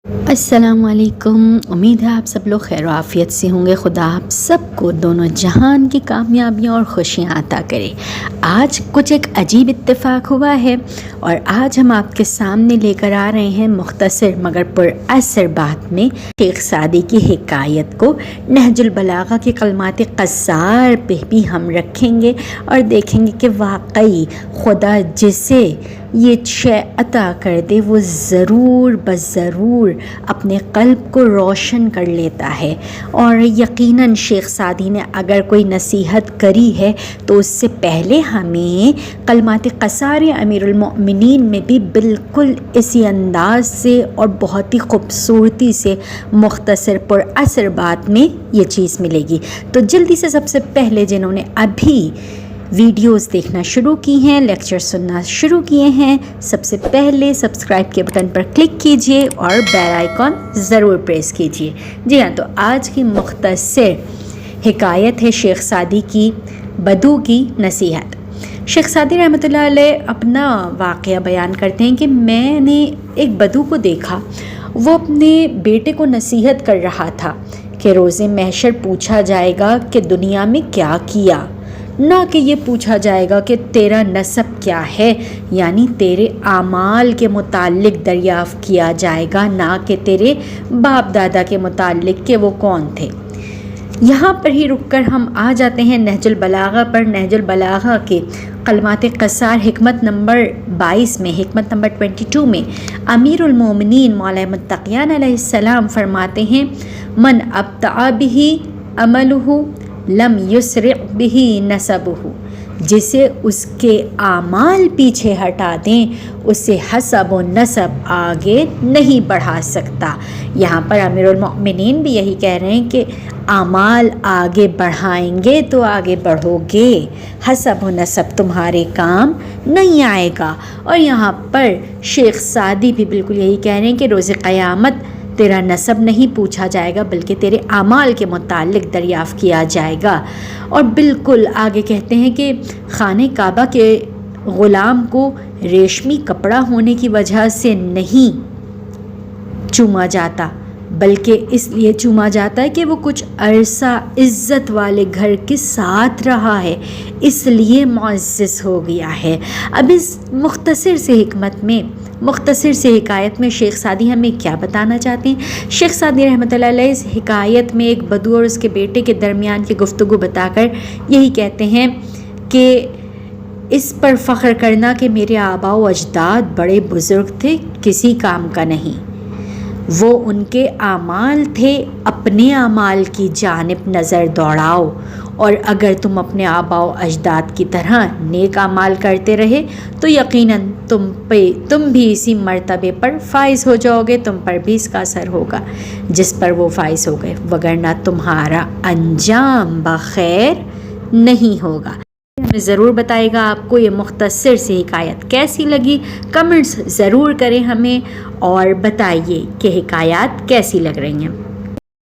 अस्सलाम वालेकुम। उम्मीद है आप सब लोग खैर व आफ़ियत से होंगे। खुदा आप सबको दोनों जहान की कामयाबियाँ और खुशियाँ अता करे। आज कुछ एक अजीब इत्तेफाक हुआ है और आज हम आपके सामने लेकर आ रहे हैं मुख्तसर मगर पुरअसर बात में शेख सादी की हिकायत को। नहजुल बलागा के कलमात क़स्सार पे भी हम रखेंगे और देखेंगे कि वाकई खुदा जिसे ये शय अता कर दे वो ज़रूर ज़रूर अपने क़ल्ब को रोशन कर लेता है। और यकीनन शेख सादी ने अगर कोई नसीहत करी है तो उससे पहले हमें कलमात क़सार अमीरुल मोमिनीन में भी बिल्कुल इसी अंदाज से और बहुत ही खूबसूरती से मुख्तसर पुरअसर बात में ये चीज़ मिलेगी। तो जल्दी से सबसे पहले जिन्होंने अभी वीडियोस देखना शुरू की हैं, लेक्चर सुनना शुरू किए हैं, सबसे पहले सब्सक्राइब के बटन पर क्लिक कीजिए और बेल आइकॉन ज़रूर प्रेस कीजिए। जी हाँ, तो आज की मुख्तसर हिकायत है शेख सादी की बदू की नसीहत। शेख सादी रहमतुल्लाह अलैह अपना वाक़या बयान करते हैं कि मैंने एक बदू को देखा, वो अपने बेटे को नसीहत कर रहा था कि रोज़े महशर पूछा जाएगा कि दुनिया में क्या किया, ना कि ये पूछा जाएगा कि तेरा नसब क्या है, यानी तेरे आमाल के मुताल्लिक दरियाफ़्त किया जाएगा, ना कि तेरे बाप दादा के मुताल्लिक कि वो कौन थे। यहाँ पर ही रुककर हम आ जाते हैं नहजुल बलागा पर। नहजुल बलागा के कलमात क़सार हिकमत नंबर 22 में, हिकमत नंबर 22 में अमीरुल मोमिनीन मौला मुत्तक़ियान अलैहिस्सलाम फरमाते हैं, मन अब्तअ बिही अमलुहु लम युसरि बिही नसबुहु, जिसे उसके आमाल पीछे हटा दें उसे हसब व नसब आगे नहीं बढ़ा सकता। यहाँ पर अमीरुल मोमिनीन भी यही कह रहे हैं कि आमाल आगे बढ़ाएंगे तो आगे बढ़ोगे, हसब व नसब तुम्हारे काम नहीं आएगा। और यहाँ पर शेख सादी भी बिल्कुल यही कह रहे हैं कि रोज़े क़यामत तेरा नसब नहीं पूछा जाएगा बल्कि तेरे आमाल के मुताल्लिक दरियाफ़्त किया जाएगा। और बिल्कुल आगे कहते हैं कि खाने काबा के ग़ुलाम को रेशमी कपड़ा होने की वजह से नहीं चूमा जाता बल्कि इसलिए चूमा जाता है कि वो कुछ अरसा इज़्ज़त वाले घर के साथ रहा है, इसलिए मुअज़्ज़ज़ हो गया है। अब इस मुख्तसर से हिकमत में, मुख्तसर से हिकायत में शेख सादी हमें क्या बताना चाहते हैं। शेख सादी रहमतुल्लाह अलैह इस हिकायत में एक बदू और उसके बेटे के दरमियान की गुफ्तगू बताकर यही कहते हैं कि इस पर फ़ख्र करना कि मेरे आबा व अजदाद बड़े बुज़ुर्ग थे, किसी काम का नहीं, वो उनके आमाल थे, अपने आमाल की जानिब नज़र दौड़ाओ और अगर तुम अपने आबा व अजदाद की तरह नेक आमाल करते रहे तो यकीनन तुम भी इसी मर्तबे पर फ़ाइज़ हो जाओगे, तुम पर भी इसका असर होगा जिस पर वो फ़ाइज़ हो गए, वगरना तुम्हारा अंजाम बखैर नहीं होगा। हमें ज़रूर बताइएगा आपको ये मुख्तसर से हिकायत कैसी लगी, कमेंट्स ज़रूर करें हमें और बताइए कि हिकायत कैसी लग रही हैं।